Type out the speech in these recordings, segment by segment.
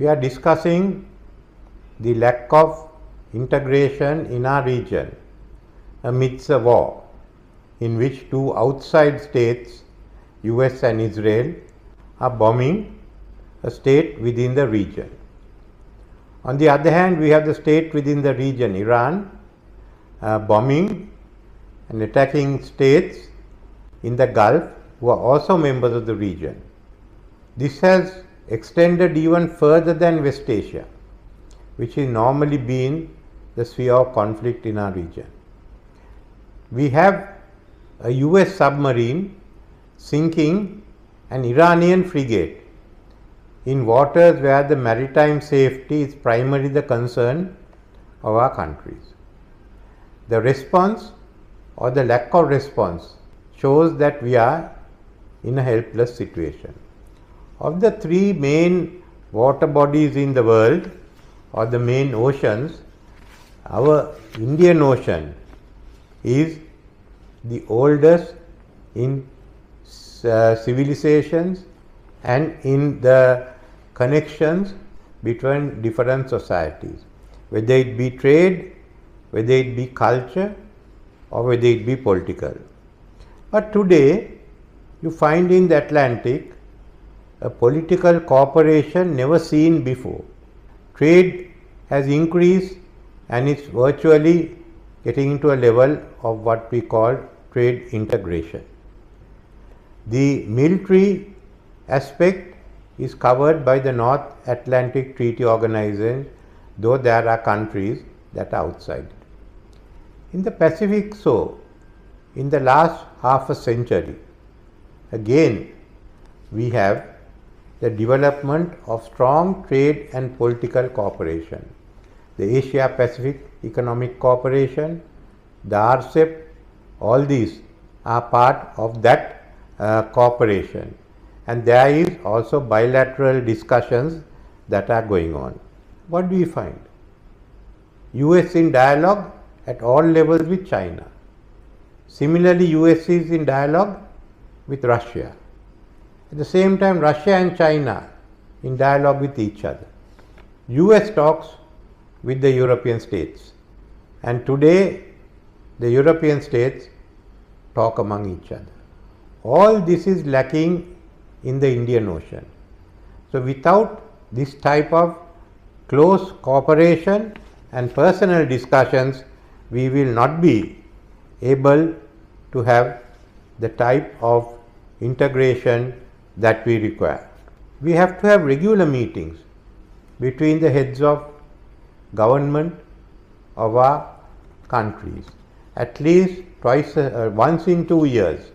we are discussing the lack of integration in our region amidst a war in which two outside states, US and Israel, are bombing a state within the region. On the other hand, we have the state within the region, Iran, bombing and attacking states in the Gulf who are also members of the region. This has extended even further than West Asia, which is normally been the sphere of conflict in our region. We have a US submarine sinking an Iranian frigate in waters where the maritime safety is primarily the concern of our countries. The response or the lack of response shows that we are in a helpless situation. Of the three main water bodies in the world or the main oceans, our Indian Ocean is the oldest in civilizations and in the connections between different societies, whether it be trade, whether it be culture, or whether it be political. But today you find in the Atlantic a political cooperation never seen before. Trade has increased and it's virtually getting into a level of what we call trade integration. The military aspect is covered by the North Atlantic Treaty Organization, though there are countries that are outside it. In the Pacific, so, in the last half a century, again we have the development of strong trade and political cooperation. The Asia-Pacific Economic Cooperation, the RCEP, all these are part of that cooperation, and there is also bilateral discussions that are going on. What do we find? US in dialogue at all levels with China. Similarly, US is in dialogue with Russia. At the same time, Russia and China in dialogue with each other. US talks with the European states, and today the European states talk among each other. All this is lacking in the Indian Ocean. So without this type of close cooperation and personal discussions, we will not be able to have the type of integration that we require. We have to have regular meetings between the heads of government of our countries, at least once in 2 years.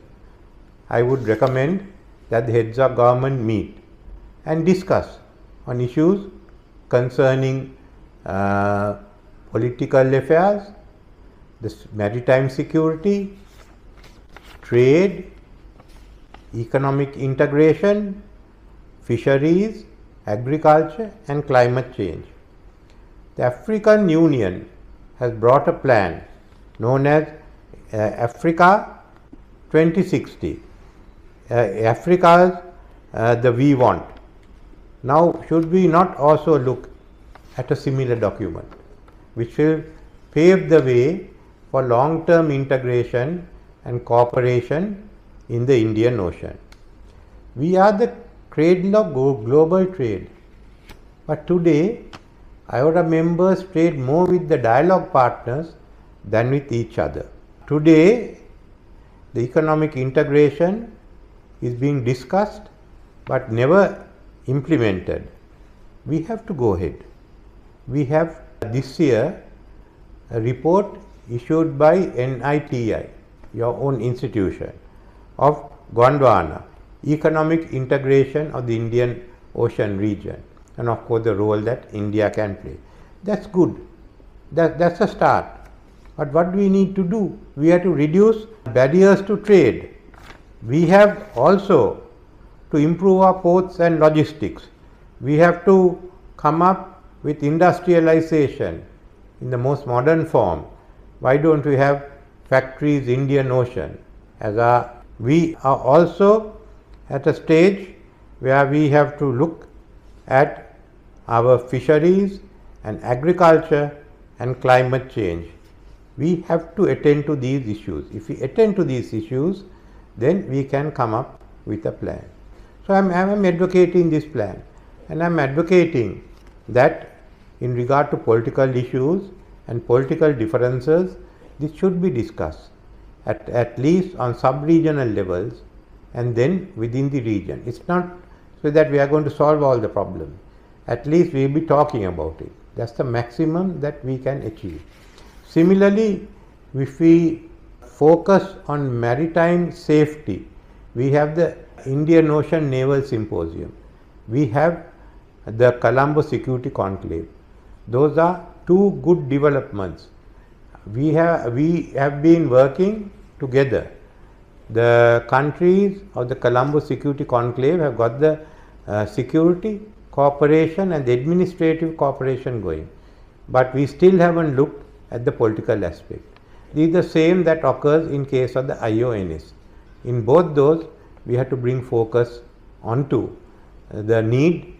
I would recommend that the heads of government meet and discuss on issues concerning political affairs, the maritime security, trade, economic integration, fisheries, agriculture and climate change. The African Union has brought a plan known as Africa 2060. Africa's the we want. Now, should we not also look at a similar document which will pave the way for long-term integration and cooperation in the Indian Ocean? We are the cradle of global trade, but today IOTA members trade more with the dialogue partners than with each other. Today, the economic integration is being discussed but never implemented. We have to go ahead. We have this year a report issued by NITI, your own institution, of Gondwana, economic integration of the Indian Ocean region, and of course the role that India can play. That's good. That's a start. But what do we need to do? We have to reduce barriers to trade. We have also to improve our ports and logistics. We have to come up with industrialization in the most modern form. Why don't we have factories Indian Ocean as our? We are also at a stage where we have to look at our fisheries and agriculture and climate change. We have to attend to these issues. If we attend to these issues, then we can come up with a plan. So I am advocating this plan, and I am advocating that in regard to political issues and political differences, this should be discussed at least on sub-regional levels and then within the region. It's not so that we are going to solve all the problems. At least we will be talking about it. That's the maximum that we can achieve. Similarly, if we focus on maritime safety, we have the Indian Ocean Naval Symposium. We have the Colombo Security Conclave. Those are two good developments. We have been working together. The countries of the Colombo Security Conclave have got the security cooperation and the administrative cooperation going, but we still haven't looked at the political aspect. This is the same that occurs in case of the IONS. In both those, we have to bring focus onto the need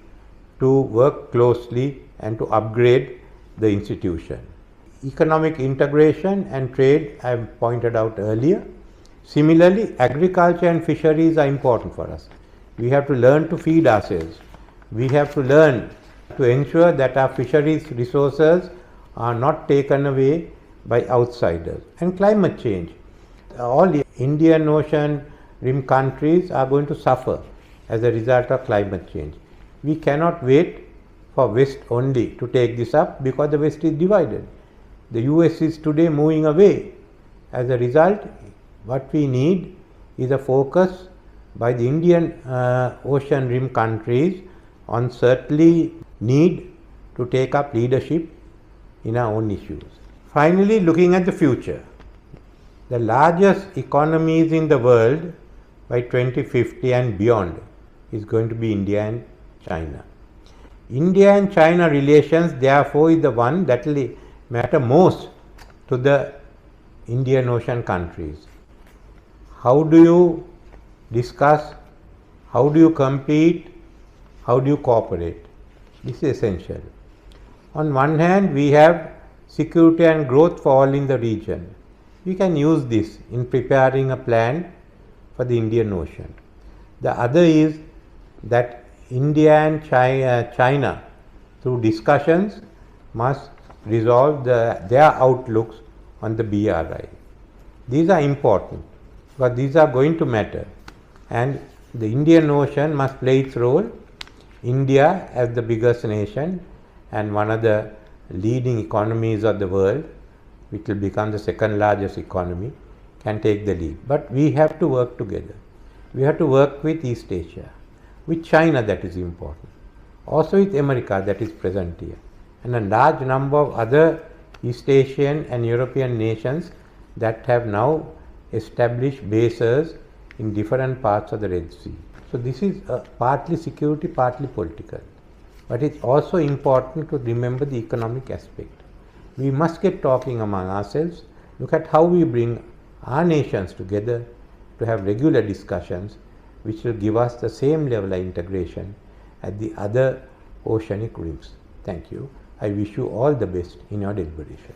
to work closely and to upgrade the institution. Economic integration and trade I have pointed out earlier. Similarly, agriculture and fisheries are important for us. We have to learn to feed ourselves. We have to learn to ensure that our fisheries resources are not taken away by outsiders. And climate change. All the Indian Ocean rim countries are going to suffer as a result of climate change. We cannot wait for West only to take this up, because the West is divided. The US is today moving away. As a result, what we need is a focus by the Indian Ocean rim countries on certainly need to take up leadership in our own issues. Finally, looking at the future, the largest economies in the world by 2050 and beyond is going to be India and China. India and China relations, therefore, is the one that will matter most to the Indian Ocean countries. How do you discuss? How do you compete? How do you cooperate? This is essential. On one hand, we have security and growth for all in the region. We can use this in preparing a plan for the Indian Ocean. The other is that India and China, through discussions, must resolve their outlooks on the BRI. These are important, because these are going to matter, and the Indian Ocean must play its role. India, as the biggest nation and one of the leading economies of the world, which will become the second largest economy, can take the lead. But we have to work together. We have to work with East Asia, with China, that is important, also with America, that is present here, and a large number of other East Asian and European nations that have now established bases in different parts of the Red Sea. So this is partly security, partly political. But it's also important to remember the economic aspect. We must get talking among ourselves, look at how we bring our nations together to have regular discussions which will give us the same level of integration as the other oceanic rims. Thank you. I wish you all the best in your deliberation.